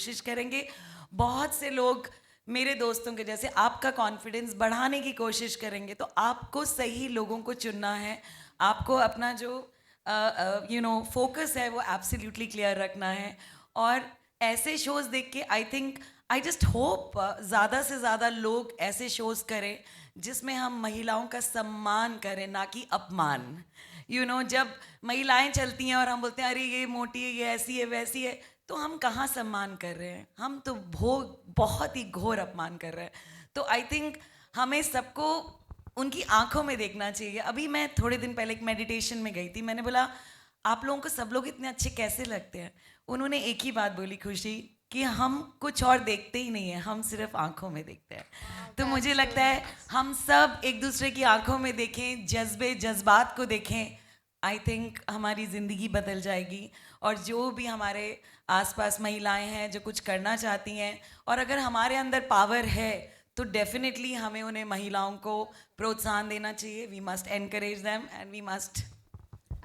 कोशिश करेंगे। बहुत से लोग मेरे दोस्तों के जैसे आपका कॉन्फिडेंस बढ़ाने की कोशिश करेंगे, तो आपको सही लोगों को चुनना है। आपको अपना जो फोकस है वो एब्सोल्युटली क्लियर रखना है। और ऐसे शोज देख के आई जस्ट होप ज़्यादा से ज़्यादा लोग ऐसे शोज करें जिसमें हम महिलाओं का सम्मान करें, ना कि अपमान। जब महिलाएं चलती हैं और हम बोलते हैं अरे ये मोटी है, ये ऐसी है, वैसी है, तो हम कहाँ सम्मान कर रहे हैं? हम तो बहुत ही घोर अपमान कर रहे हैं। तो आई थिंक हमें सबको उनकी आंखों में देखना चाहिए। अभी मैं थोड़े दिन पहले एक मेडिटेशन में गई थी, मैंने बोला आप लोगों को सब लोग इतने अच्छे कैसे लगते हैं? उन्होंने एक ही बात बोली, खुशी, कि हम कुछ और देखते ही नहीं है, हम सिर्फ आंखों में देखते हैं। तो मुझे लगता है हम सब एक दूसरे की आंखों में देखें, जज्बात को देखें। आई थिंक हमारी ज़िंदगी बदल जाएगी। और जो भी हमारे आसपास महिलाएं हैं जो कुछ करना चाहती हैं, और अगर हमारे अंदर पावर है तो डेफिनेटली हमें उन्हें महिलाओं को प्रोत्साहन देना चाहिए। We must encourage them and we must.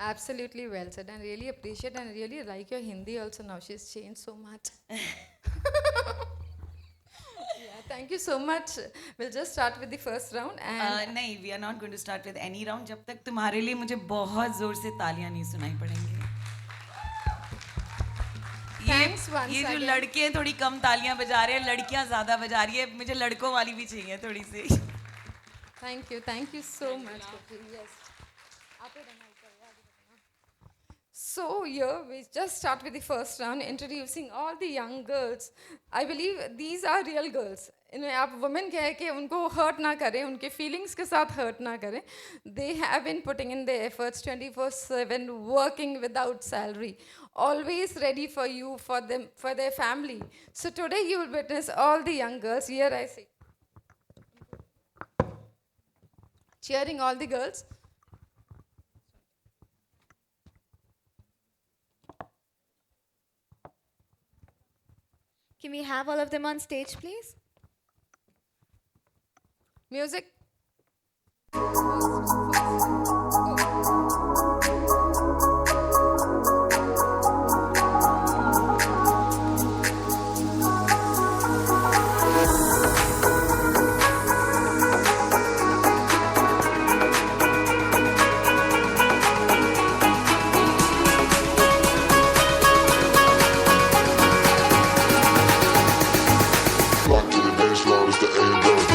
Absolutely well said, and really appreciate and really like your Hindi also. Now she's changed so much. Yeah, thank you so much. We'll just start with the first round and नहीं, we are not going to start with any round जब तक तुम्हारे लिए मुझे बहुत जोर से तालियां नहीं सुनाई पड़ेंगी। Thanks once ये जो again. लड़के हैं थोड़ी कम तालियां बजा रहे हैं, लड़कियां ज्यादा बजा रही है। मुझे लड़कों वाली भी चाहिए थोड़ी सी। Thank you so much. Koki. Yes. So here we just start with the first round, introducing all the young girls. I believe these are real girls. इन्हें आप women कह के उनको hurt ना करें, उनके feelings के साथ hurt ना करें. They have been putting in their efforts 24/7, working without salary, always ready for you, for them, for their family. So today you will witness all the young girls. Here I say, cheering all the girls. Can we have all of them on stage, please? Music. Rock to the bass, loud as the AM goes.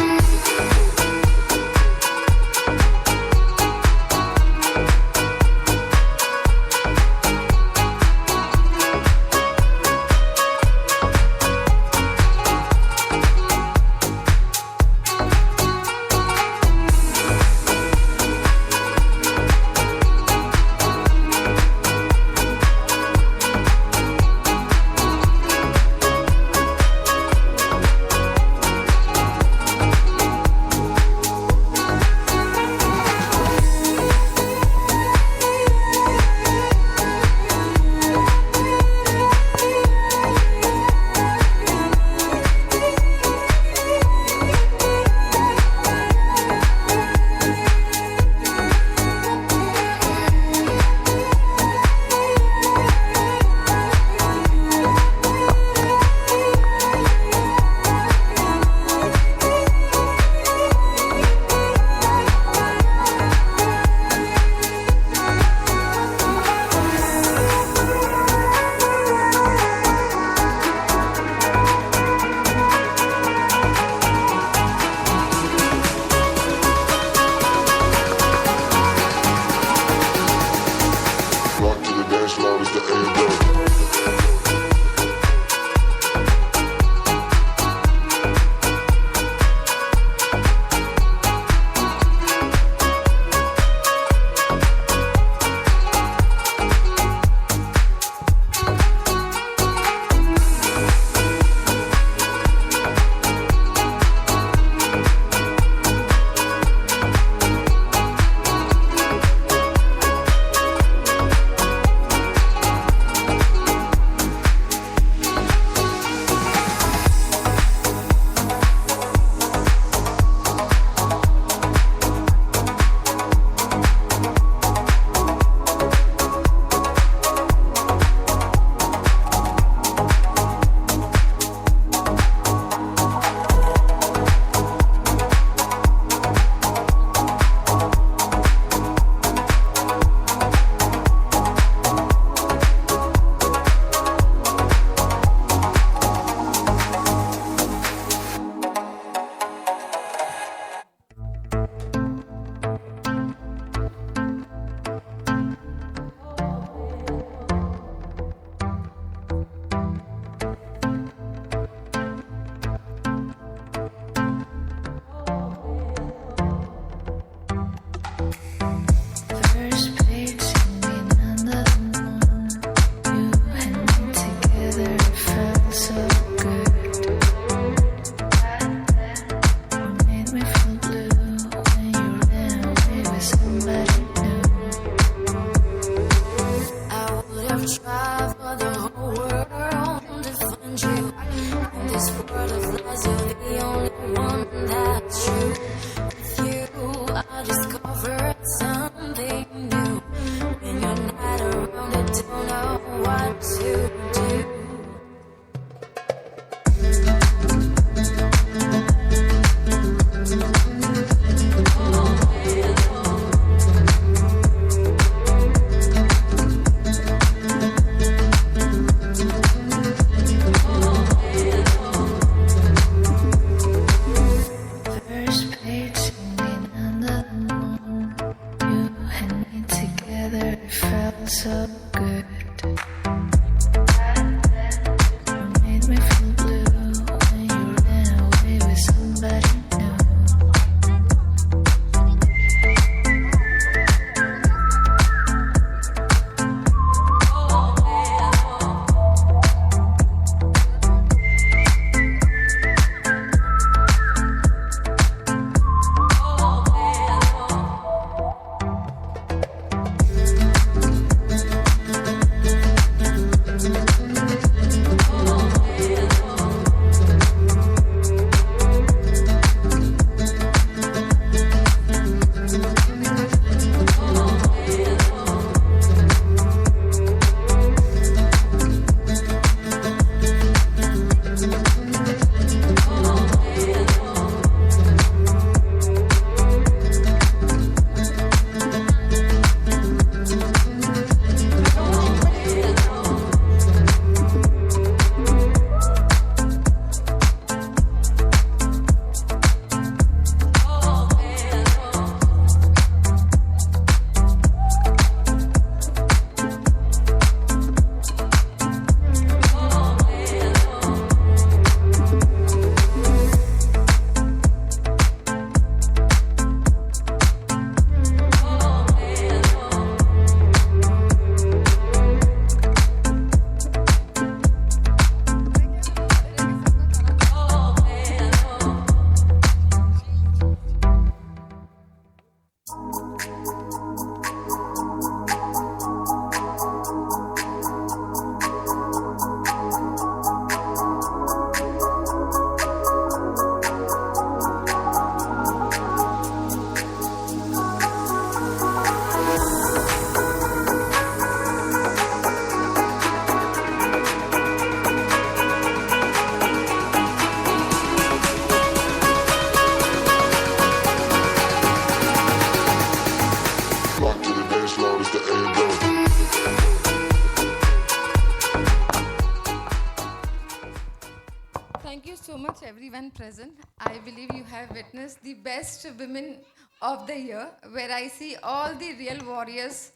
Thank you so much, everyone present. I believe you have witnessed the best women of the year, where I see all the real warriors.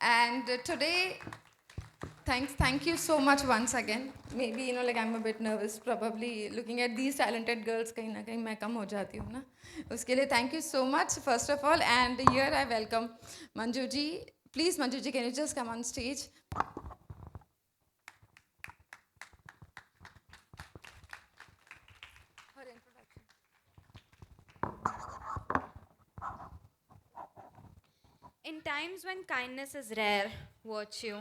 And today, thank you so much once again. Maybe like I'm a bit nervous, probably looking at these talented girls. कहीं ना कहीं मैं कम हो जाती हूँ ना. उसके लिए thank you so much first of all. And here I welcome Manju ji. Please, Manju ji, can you just come on stage? In times when kindness is rare virtue,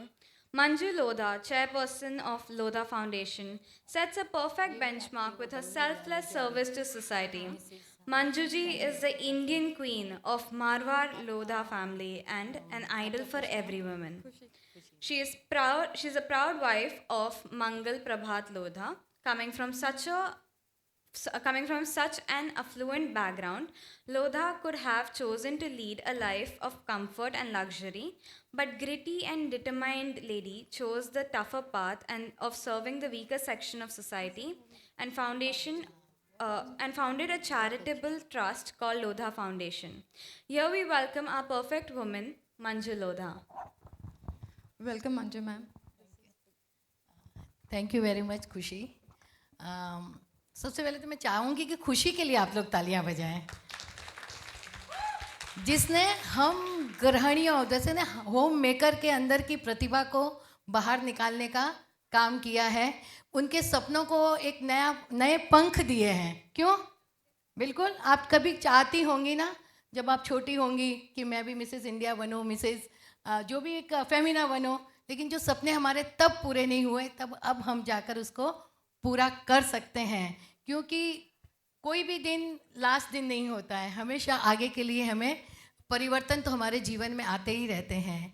Manju Lodha, chairperson of Lodha Foundation, sets a perfect benchmark with her selfless service to society. Manjuji is the Indian queen of Marwar Lodha family and an idol for every woman. She's a proud wife of Mangal Prabhat Lodha, coming from such an affluent background. Lodha could have chosen to lead a life of comfort and luxury, but gritty and determined lady chose the tougher path and of serving the weaker section of society and founded a charitable trust called Lodha Foundation. Here we welcome our perfect woman, Manju Lodha. Welcome, Manju ma'am. Thank you very much खुशी. सबसे पहले तो मैं चाहूँगी कि खुशी के लिए आप लोग तालियां बजाएं, जिसने हम गृहिणियों जैसे ना होम मेकर के अंदर की प्रतिभा को बाहर निकालने का काम किया है. उनके सपनों को एक नए पंख दिए हैं. क्यों? बिल्कुल आप कभी चाहती होंगी ना जब आप छोटी होंगी कि मैं भी मिसेस इंडिया बनूं, मिसेस जो भी एक फेमिना बनूं, लेकिन जो सपने हमारे तब पूरे नहीं हुए, तब अब हम जाकर उसको पूरा कर सकते हैं. क्योंकि कोई भी दिन लास्ट दिन नहीं होता है, हमेशा आगे के लिए हमें परिवर्तन तो हमारे जीवन में आते ही रहते हैं.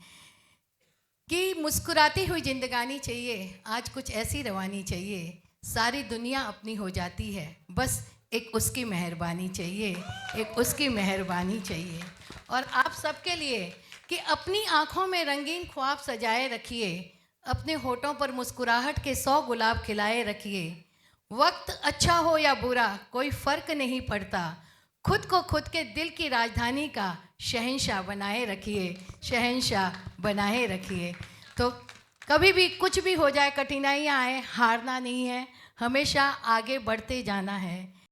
कि मुस्कुराती हुई जिंदगानी चाहिए, आज कुछ ऐसी रवानी चाहिए, सारी दुनिया अपनी हो जाती है, बस एक उसकी मेहरबानी चाहिए, एक उसकी मेहरबानी चाहिए. और आप सबके लिए कि अपनी आँखों में रंगीन ख्वाब सजाए रखिए, अपने होठों पर मुस्कुराहट के 100 गुलाब खिलाए रखिए. वक्त अच्छा हो या बुरा कोई फ़र्क नहीं पड़ता, खुद को खुद के दिल की राजधानी का शहंशाह बनाए रखिए, शहंशाह बनाए रखिए. तो कभी भी कुछ भी हो जाए, कठिनाइयाँ आए, हारना नहीं है, हमेशा आगे बढ़ते जाना है.